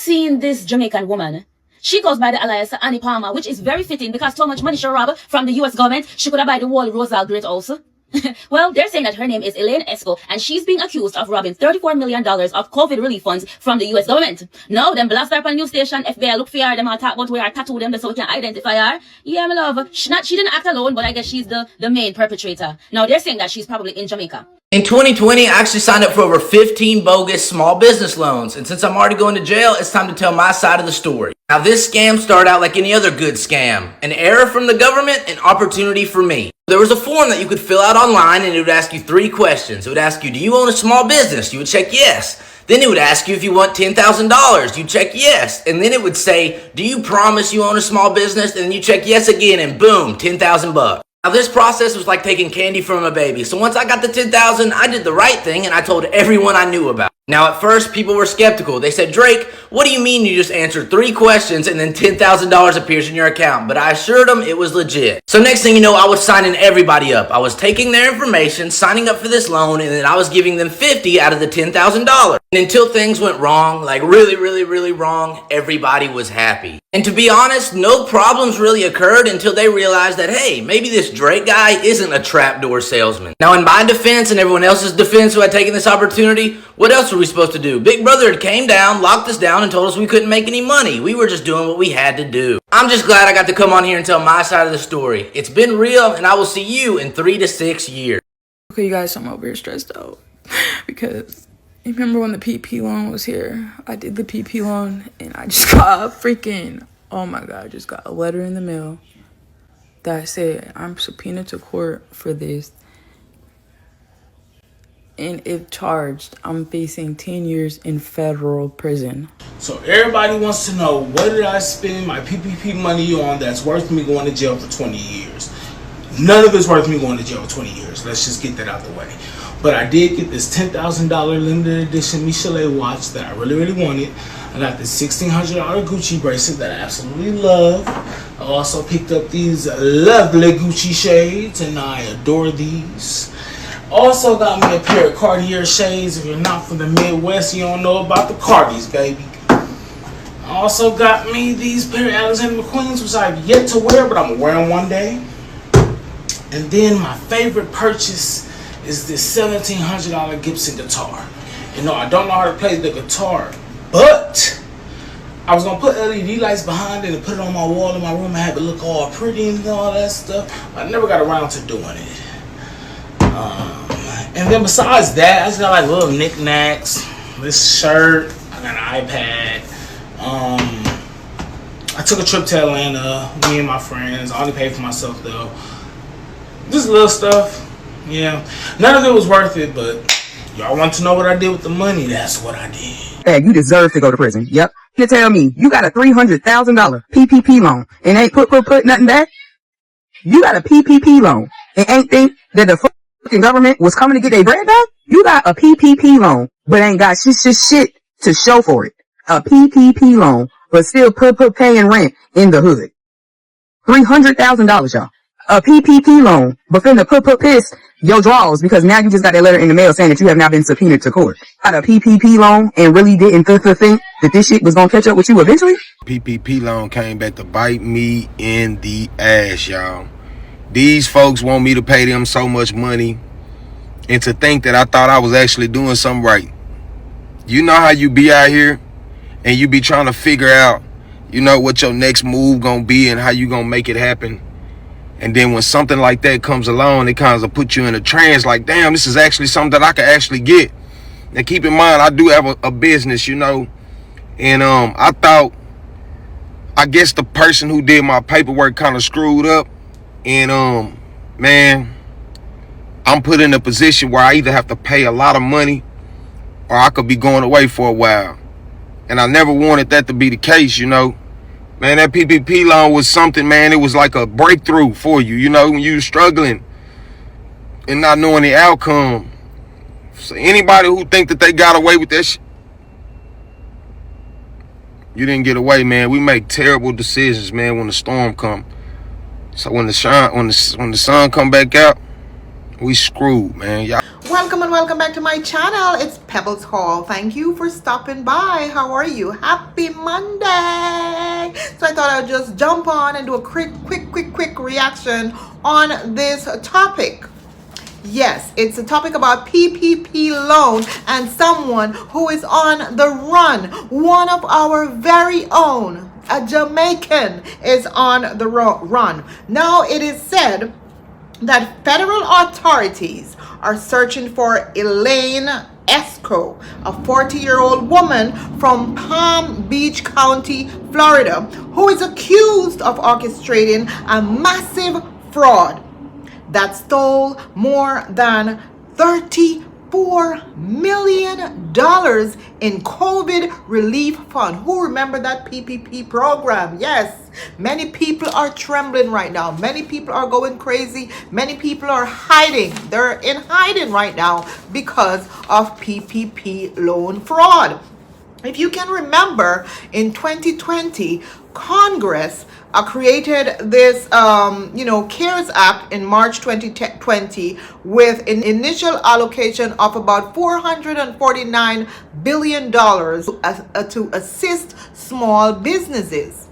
seen this Jamaican woman. She goes by the alias Annie Palmer, which is very fitting because so much money she robbed from the US government, she could have buy the whole Rosal Great also. Well, they're saying that her name is Elaine Escoe, and she's being accused of robbing $34 million of COVID relief funds from the US government. Now, them blast her on news station, FBI look for her, them all talk about where I tattoo them so we can identify her. Yeah, my love. She didn't act alone, but I guess she's the main perpetrator. Now, they're saying that she's probably in Jamaica. In 2020, I actually signed up for over 15 bogus small business loans, and since I'm already going to jail, it's time to tell my side of the story. Now, this scam started out like any other good scam. An error from the government, an opportunity for me. There was a form that you could fill out online, and it would ask you 3 questions. It would ask you, do you own a small business? You would check yes. Then it would ask you if you want $10,000. You check yes. And then it would say, do you promise you own a small business? And then you check yes again, and boom, $10,000. Now, this process was like taking candy from a baby. So once I got the $10,000, I did the right thing, and I told everyone I knew about. Now, at first, people were skeptical. They said, Drake, what do you mean you just answered 3 questions and then $10,000 appears in your account? But I assured them it was legit. So next thing you know, I was signing everybody up. I was taking their information, signing up for this loan, and then I was giving them $50 out of the $10,000. And until things went wrong, like really wrong, everybody was happy. And to be honest, no problems really occurred until they realized that, hey, maybe this Drake guy isn't a trapdoor salesman. Now, in my defense and everyone else's defense who had taken this opportunity, what else were we supposed to do? Big Brother had came down, locked us down, and told us we couldn't make any money. We were just doing what we had to do. I'm just glad I got to come on here and tell my side of the story. It's been real, and I will see you in 3 to 6 years. Okay, you guys, I'm over here stressed out because you remember when the PP loan was here? I did the PP loan, and I just got oh my God, I just got a letter in the mail that said I'm subpoenaed to court for this. And if charged, I'm facing 10 years in federal prison. So everybody wants to know, what did I spend my PPP money on that's worth me going to jail for 20 years? None of it's worth me going to jail for 20 years. Let's just get that out of the way. But I did get this $10,000 limited edition Michelet watch that I really wanted. I got this $1,600 Gucci bracelet that I absolutely love. I also picked up these lovely Gucci shades, and I adore these. Also got me a pair of Cartier shades. If you're not from the Midwest, you don't know about the Cartis, baby. I also got me these pair of Alexander McQueens, which I've yet to wear, but I'm gonna wear them one day. And then my favorite purchase is this $1,700 Gibson guitar. And no, I don't know how to play the guitar, but I was gonna put LED lights behind it and put it on my wall in my room and have it look all pretty and all that stuff. I never got around to doing it. And then besides that, I just got like little knickknacks. This shirt, I got an iPad. I took a trip to Atlanta, me and my friends. I only paid for myself though. Just little stuff. Yeah, none of it was worth it, but y'all want to know what I did with the money? That's what I did. Hey, you deserve to go to prison. Yep. You tell me you got a $300,000 PPP loan and ain't put nothing back? You got a PPP loan and ain't think that the fucking government was coming to get their bread back? You got a PPP loan, but ain't got shit to show for it. A PPP loan, but still paying rent in the hood. $300,000, y'all. A PPP loan, but finna piss your draws because now you just got that letter in the mail saying that you have now been subpoenaed to court. Got a PPP loan and really didn't think that this shit was gonna catch up with you eventually? PPP loan came back to bite me in the ass, y'all. These folks want me to pay them so much money and to think that I thought I was actually doing something right. You know how you be out here and you be trying to figure out, you know, what your next move gonna be and how you gonna make it happen. And then when something like that comes along, it kind of puts you in a trance like, damn, this is actually something that I can actually get. Now, keep in mind, I do have a business, you know, and I guess the person who did my paperwork kind of screwed up. And, man, I'm put in a position where I either have to pay a lot of money or I could be going away for a while. And I never wanted that to be the case, you know. Man, that PPP loan was something, man. It was like a breakthrough for you, you know, when you were struggling and not knowing the outcome. So anybody who think that they got away with that shit, you didn't get away, man. We make terrible decisions, man, when the storm come. So when the sun come back out, we screwed, man. Y'all. Welcome and welcome back to my channel. It's Pebbles Hall. Thank you for stopping by. How are you? Happy Monday. So I thought I'd just jump on and do a quick reaction on this topic. Yes, it's a topic about PPP loan and someone who is on the run. One of our very own, a Jamaican, is on the run. Now it is said that federal authorities are searching for Elaine Escoe, a 40-year-old woman from Palm Beach County, Florida, who is accused of orchestrating a massive fraud that stole more than $34 million in COVID relief fund. Who remember that PPP program? Yes, many people are trembling right now. Many people are going crazy. Many people are hiding. They're in hiding right now because of PPP loan fraud. If you can remember, in 2020, Congress created this, CARES Act in March 2020 with an initial allocation of about $449 billion to assist small businesses.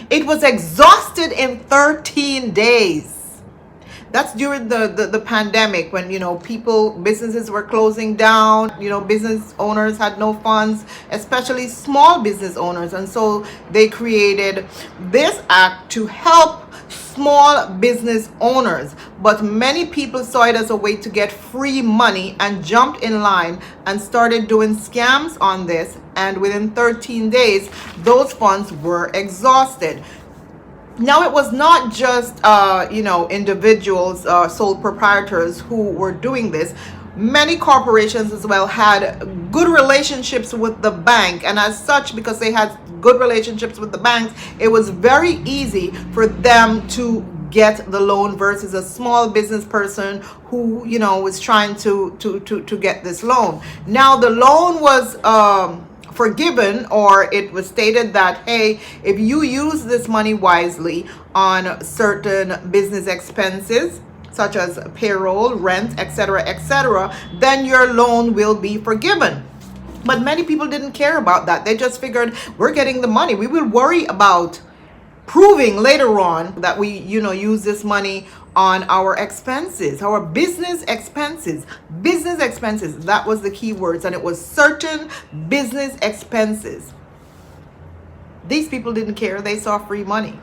It was exhausted in 13 days. That's during the pandemic when, businesses were closing down, business owners had no funds, especially small business owners. And so they created this act to help small business owners. But many people saw it as a way to get free money and jumped in line and started doing scams on this. And within 13 days, those funds were exhausted. Now, it was not just, individuals, sole proprietors who were doing this. Many corporations as well had good relationships with the bank. And as such, because they had good relationships with the banks, it was very easy for them to get the loan versus a small business person who, was trying to get this loan. Now, the loan was forgiven, or it was stated that, hey, if you use this money wisely on certain business expenses such as payroll, rent, etc., then your loan will be forgiven. But many people didn't care about that. They just figured, we're getting the money, we will worry about proving later on that we use this money on our expenses, our business expenses. That was the key words, and it was certain business expenses. These people didn't care. They saw free money.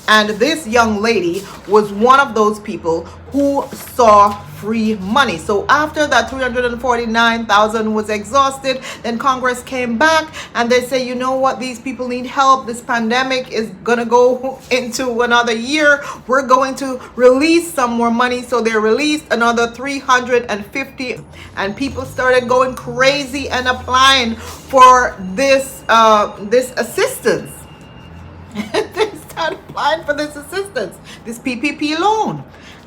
And this young lady was one of those people who saw free money. So after that $349,000 was exhausted, then Congress came back and they say, you know what, these people need help. This pandemic is gonna go into another year. We're going to release some more money. So they released another $350, and people started going crazy and applying for this assistance. They started applying for this assistance, this PPP loan.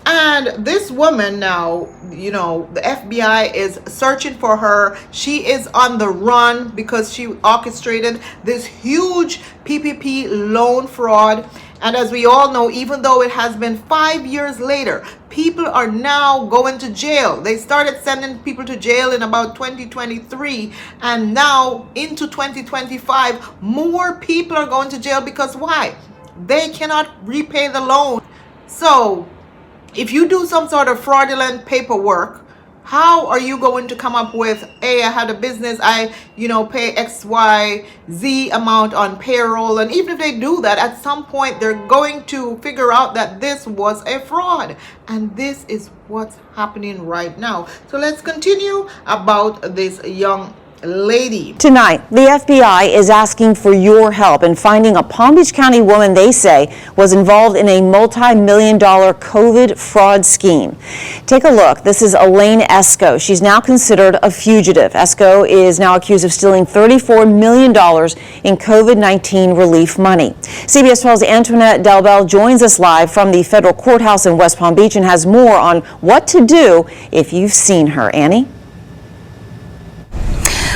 And this woman now, the FBI is searching for her. She is on the run because she orchestrated this huge PPP loan fraud. And as we all know, even though it has been 5 years later, people are now going to jail. They started sending people to jail in about 2023. And now into 2025, more people are going to jail because why? They cannot repay the loan. So if you do some sort of fraudulent paperwork, how are you going to come up with, hey, I had a business, I, pay X, Y, Z amount on payroll? And even if they do that, at some point, they're going to figure out that this was a fraud. And this is what's happening right now. So let's continue about this young lady. Tonight, the FBI is asking for your help in finding a Palm Beach County woman they say was involved in a multi-million-dollar COVID fraud scheme. Take a look. This is Elaine Escoe. She's now considered a fugitive. Escoe is now accused of stealing $34 million in COVID-19 relief money. CBS 12's Antoinette Delbel joins us live from the federal courthouse in West Palm Beach and has more on what to do if you've seen her. Annie?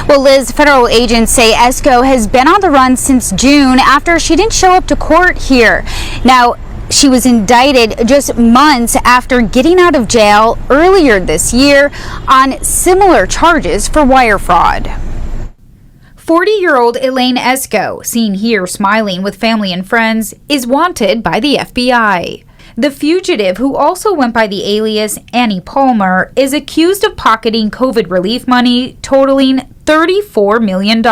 Well, Liz, federal agents say Escoe has been on the run since June after she didn't show up to court here. Now, She was indicted just months after getting out of jail earlier this year on similar charges for wire fraud. 40-year-old Elaine Escoe, seen here smiling with family and friends, is wanted by the FBI. The fugitive, who also went by the alias Annie Palmer, is accused of pocketing COVID relief money totaling $34 million.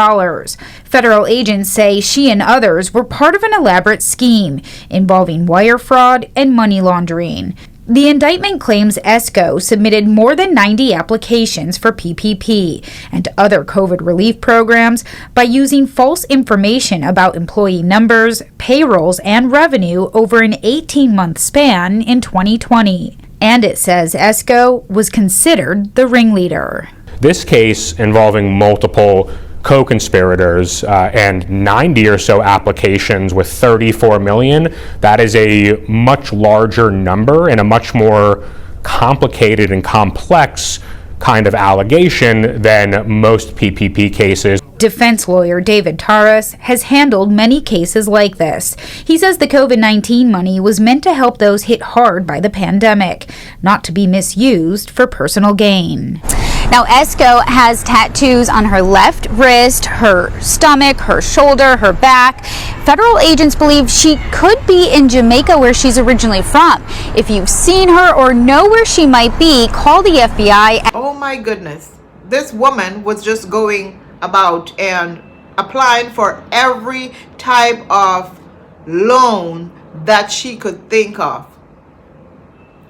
Federal agents say she and others were part of an elaborate scheme involving wire fraud and money laundering. The indictment claims Escoe submitted more than 90 applications for PPP and other COVID relief programs by using false information about employee numbers, payrolls, and revenue over an 18-month span in 2020. And it says Escoe was considered the ringleader. This case involving multiple co-conspirators and 90 or so applications with 34 million, that is a much larger number and a much more complicated and complex kind of allegation than most PPP cases. Defense lawyer David Taras has handled many cases like this. He says the COVID-19 money was meant to help those hit hard by the pandemic, not to be misused for personal gain. Now, Escoe has tattoos on her left wrist, her stomach, her shoulder, her back. Federal agents believe she could be in Jamaica, where she's originally from. If you've seen her or know where she might be, call the FBI. Oh my goodness. This woman was just going about and applying for every type of loan that she could think of.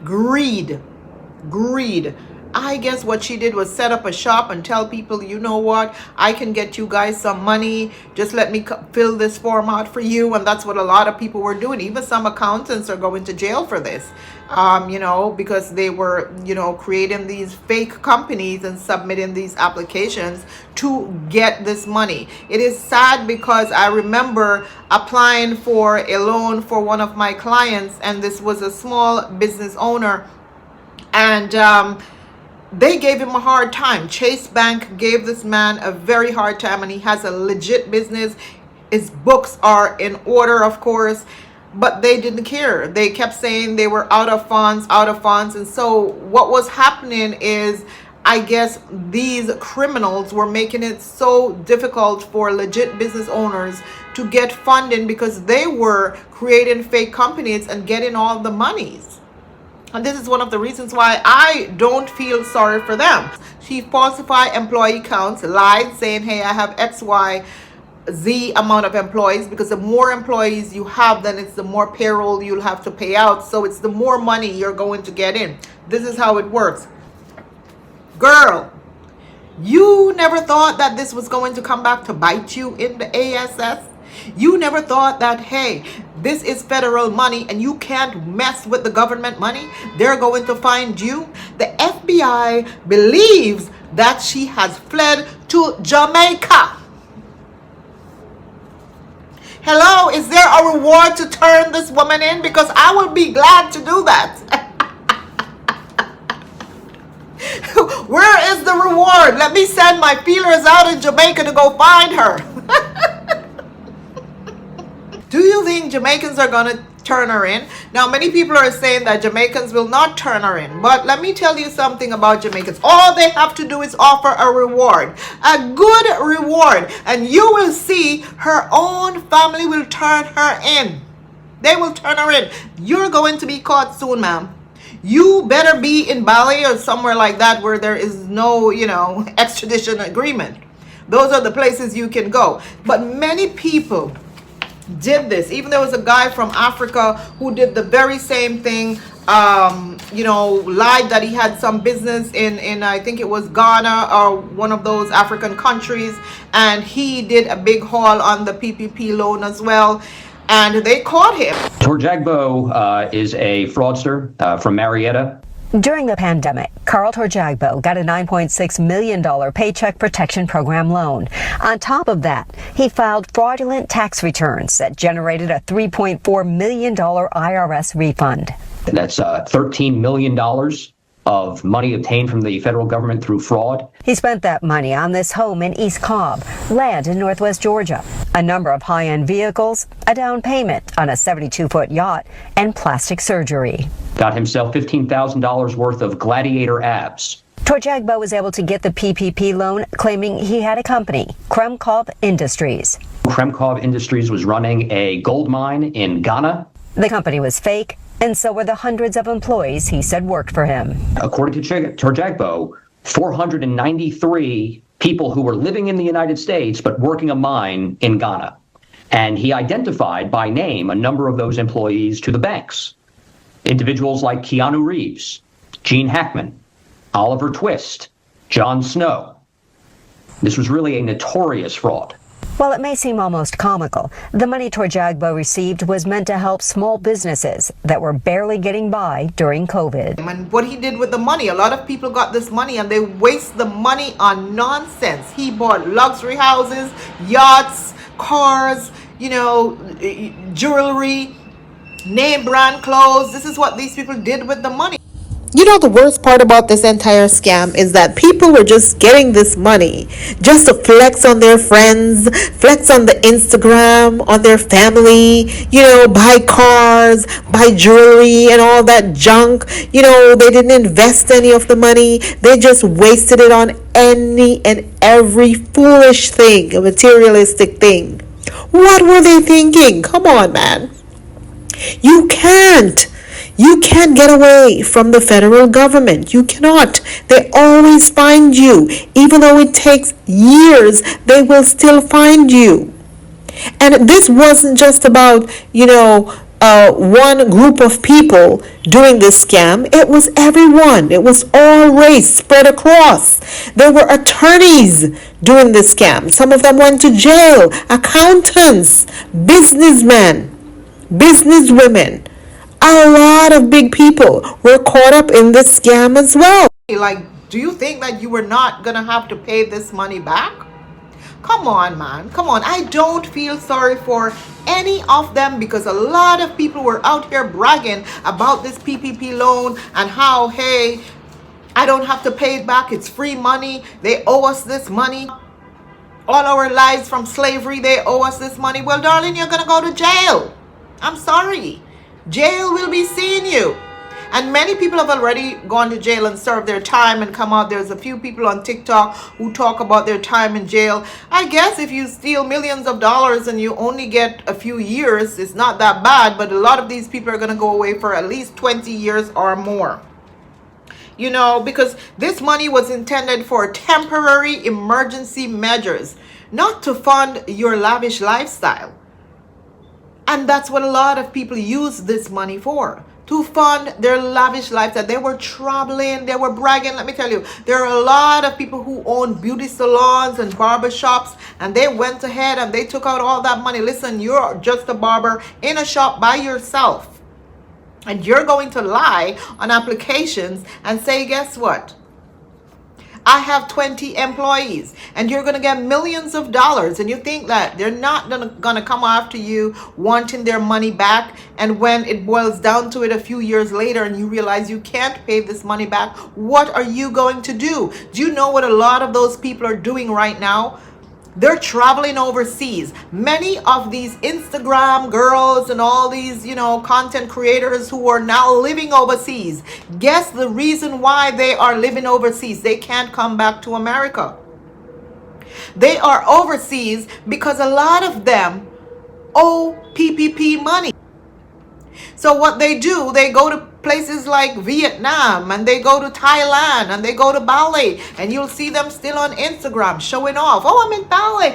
Greed. I guess what she did was set up a shop and tell people, you know what, I can get you guys some money. Just let me fill this form out for you. And that's what a lot of people were doing. Even some accountants are going to jail for this, because they were, creating these fake companies and submitting these applications to get this money. It is sad because I remember applying for a loan for one of my clients, and this was a small business owner, and they gave him a hard time. Chase Bank gave this man a very hard time, and he has a legit business. His books are in order, of course, but they didn't care. They kept saying they were out of funds. And so what was happening is, I guess these criminals were making it so difficult for legit business owners to get funding because they were creating fake companies and getting all the monies. And this is one of the reasons why I don't feel sorry for them. She falsified employee counts, lied, saying, hey, I have X, Y, Z amount of employees, because the more employees you have, then it's the more payroll you'll have to pay out. So it's the more money you're going to get in. This is how it works. Girl, you never thought that this was going to come back to bite you in the ASS? You never thought that, hey, this is federal money and you can't mess with the government money? They're going to find you. The FBI believes that she has fled to Jamaica. Hello, is there a reward to turn this woman in? Because I would be glad to do that. Where is the reward? Let me send my feelers out in Jamaica to go find her. Do you think Jamaicans are going to turn her in? Now, many people are saying that Jamaicans will not turn her in. But let me tell you something about Jamaicans. All they have to do is offer a reward, a good reward. And you will see her own family will turn her in. They will turn her in. You're going to be caught soon, ma'am. You better be in Bali or somewhere like that where there is no, extradition agreement. Those are the places you can go. But many people did this. Even there was a guy from Africa who did the very same thing, lied that he had some business in I think it was Ghana or one of those African countries, and he did a big haul on the PPP loan as well, and they caught him. Torjagbo is a fraudster from Marietta. During the pandemic, Carl Torjagbo got a $9.6 million Paycheck Protection Program loan. On top of that, he filed fraudulent tax returns that generated a $3.4 million IRS refund. That's $13 million of money obtained from the federal government through fraud. He spent that money on this home in East Cobb, land in northwest Georgia. a number of high-end vehicles, a down payment on a 72-foot yacht, and plastic surgery. Got himself $15,000 worth of gladiator abs. Torjagbo was able to get the PPP loan, claiming he had a company, Kremkov Industries. Kremkov Industries was running a gold mine in Ghana. The company was fake, and so were the hundreds of employees he said worked for him. According to Torjagbo, 493 people who were living in the United States but working a mine in Ghana. And he identified by name a number of those employees to the banks. Individuals like Keanu Reeves, Gene Hackman, Oliver Twist, Jon Snow. This was really a notorious fraud. While it may seem almost comical, the money Torjagbo received was meant to help small businesses that were barely getting by during COVID. And what he did with the money, a lot of people got this money and they waste the money on nonsense. He bought luxury houses, yachts, cars, jewelry, name brand clothes. This is what these people did with the money. You know, the worst part about this entire scam is that people were just getting this money just to flex on their friends, flex on the Instagram, on their family, buy cars, buy jewelry and all that junk. They didn't invest any of the money. They just wasted it on any and every foolish thing, a materialistic thing. What were they thinking? Come on, man. You can't get away from the federal government. You cannot. They always find you. Even though it takes years, they will still find you. And this wasn't just about, one group of people doing this scam. It was everyone. It was all race spread across. There were attorneys doing this scam. Some of them went to jail. Accountants, businessmen, businesswomen. A lot of big people were caught up in this scam as well. Like, do you think that you were not gonna have to pay this money back? Come on, man. Come on. I don't feel sorry for any of them because a lot of people were out here bragging about this PPP loan and how, hey, I don't have to pay it back. It's free money. They owe us this money. All our lives from slavery, they owe us this money. Well, darling, you're gonna go to jail. I'm sorry. Jail will be seeing you. And many people have already gone to jail and served their time and come out. There's a few people on TikTok who talk about their time in jail. I guess if you steal millions of dollars and you only get a few years, it's not that bad. But a lot of these people are going to go away for at least 20 years or more. Because this money was intended for temporary emergency measures, not to fund your lavish lifestyle. And that's what a lot of people use this money for, to fund their lavish lifestyle. They were traveling, they were bragging. Let me tell you, there are a lot of people who own beauty salons and barber shops, and they went ahead and they took out all that money. Listen, you're just a barber in a shop by yourself, and you're going to lie on applications and say, guess what? I have 20 employees, and you're going to get millions of dollars, and you think that they're not going to come after you wanting their money back. And when it boils down to it a few years later and you realize you can't pay this money back, what are you going to do? Do you know what a lot of those people are doing right now? They're traveling overseas. Many of these Instagram girls and all these, content creators who are now living overseas. Guess the reason why they are living overseas? They can't come back to America. They are overseas because a lot of them owe PPP money. So what they do, they go to places like Vietnam, and they go to Thailand, and they go to Bali, and you'll see them still on Instagram showing off. Oh, I'm in Bali.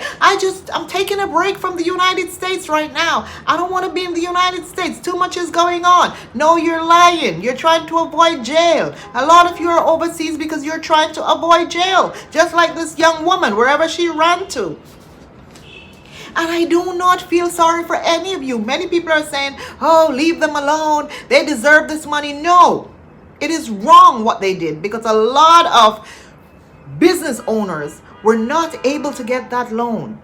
I'm taking a break from the United States right now. I don't want to be in the United States. Too much is going on. No, you're lying. You're trying to avoid jail. A lot of you are overseas because you're trying to avoid jail. Just like this young woman, wherever she ran to. And I do not feel sorry for any of you. Many people are saying, oh, leave them alone. They deserve this money. No, it is wrong what they did, because a lot of business owners were not able to get that loan.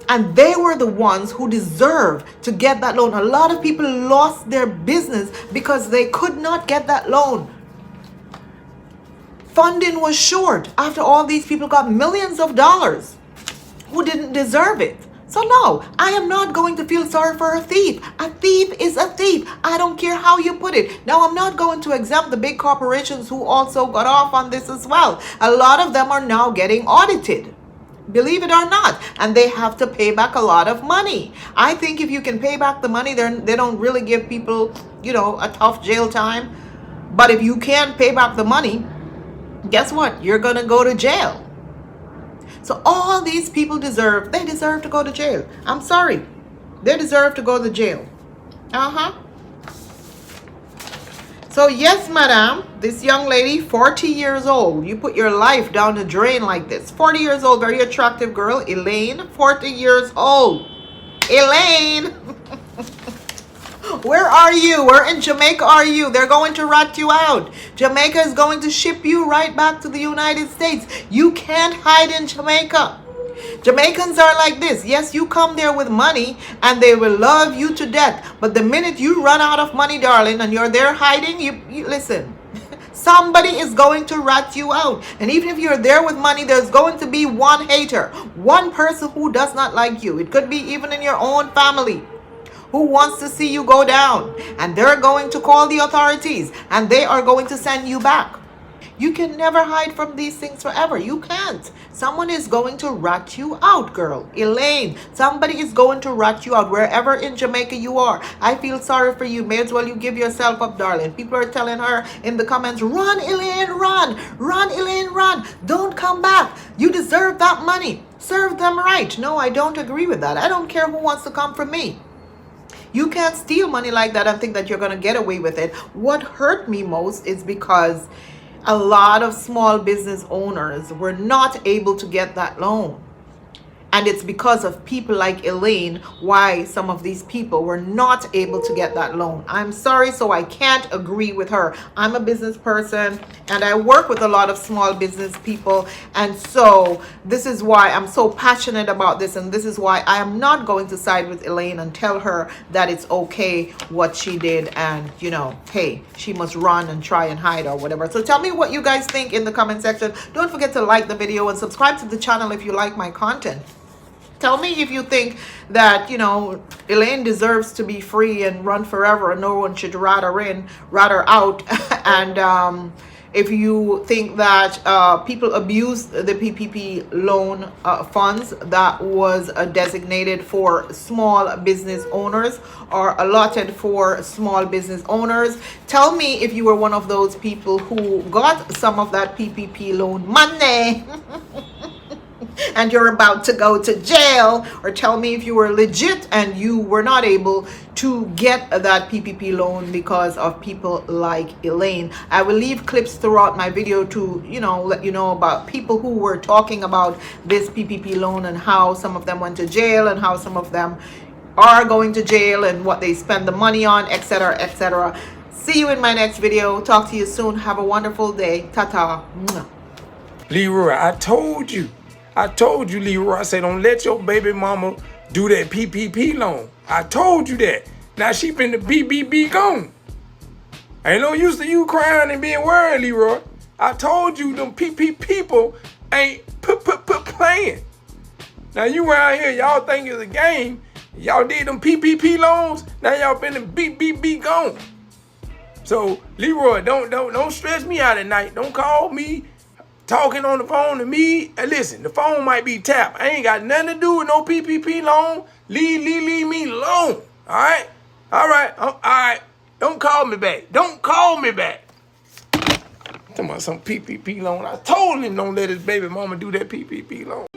And they were the ones who deserved to get that loan. A lot of people lost their business because they could not get that loan. Funding was short after all these people got millions of dollars who didn't deserve it. So no, I am not going to feel sorry for a thief. A thief is a thief. I don't care how you put it. Now, I'm not going to exempt the big corporations who also got off on this as well. A lot of them are now getting audited, believe it or not, and they have to pay back a lot of money. I think if you can pay back the money, they don't really give people, you know, a tough jail time. But if you can't pay back the money, guess what? You're gonna go to jail. So all these people they deserve to go to jail. I'm sorry. They deserve to go to jail. So yes, madam, this young lady, 40 years old, you put your life down the drain like this. 40 years old, very attractive girl, Elaine, 40 years old. Elaine, where are you? Where in Jamaica are you? They're going to rat you out. Jamaica is going to ship you right back to the United States. You can't hide in Jamaica. Jamaicans are like this. Yes, you come there with money and they will love you to death. But the minute you run out of money, darling, and you're there hiding, you listen. Somebody is going to rat you out. And even if you're there with money, there's going to be one hater. One person who does not like you. It could be even in your own family, who wants to see you go down, and they're going to call the authorities and they are going to send you back. You can never hide from these things forever. You can't. Someone is going to rat you out, girl. Elaine, somebody is going to rat you out wherever in Jamaica you are. I feel sorry for you. May as well you give yourself up, darling. People are telling her in the comments, run, Elaine, run. Run, Elaine, run. Don't come back. You deserve that money. Serve them right. No, I don't agree with that. I don't care who wants to come for me. You can't steal money like that and think that you're going to get away with it. What hurt me most is because a lot of small business owners were not able to get that loan. And it's because of people like Elaine why some of these people were not able to get that loan. I'm sorry, so I can't agree with her. I'm a business person and I work with a lot of small business people. And so this is why I'm so passionate about this. And this is why I am not going to side with Elaine and tell her that it's okay what she did. And, you know, hey, she must run and try and hide or whatever. So tell me what you guys think in the comment section. Don't forget to like the video and subscribe to the channel if you like my content. Tell me if you think that, you know, Elaine deserves to be free and run forever and no one should rat her out. And if you think that people abuse the PPP loan funds that was designated for small business owners or allotted for small business owners, tell me if you were one of those people who got some of that PPP loan money and you're about to go to jail, or tell me if you were legit and you were not able to get that PPP loan because of people like Elaine. I will leave clips throughout my video to, you know, let you know about people who were talking about this PPP loan and how some of them went to jail and how some of them are going to jail and what they spend the money on, etc., etc. See you in my next video. Talk to you soon. Have a wonderful day. Ta-ta. Leroy, I told you, Leroy, I said, don't let your baby mama do that PPP loan. I told you that. Now she finna BBB gone. Ain't no use to you crying and being worried, Leroy. I told you them PP people ain't playing. Now you around here, y'all think it's a game. Y'all did them PPP loans. Now y'all finna BBB gone. So Leroy, don't stress me out at night. Don't call me talking on the phone to me. And listen, the phone might be tapped. I ain't got nothing to do with no PPP loan. Leave me alone. All right? All right. Don't call me back. Don't call me back. Talking about some PPP loan. I told him don't let his baby mama do that PPP loan.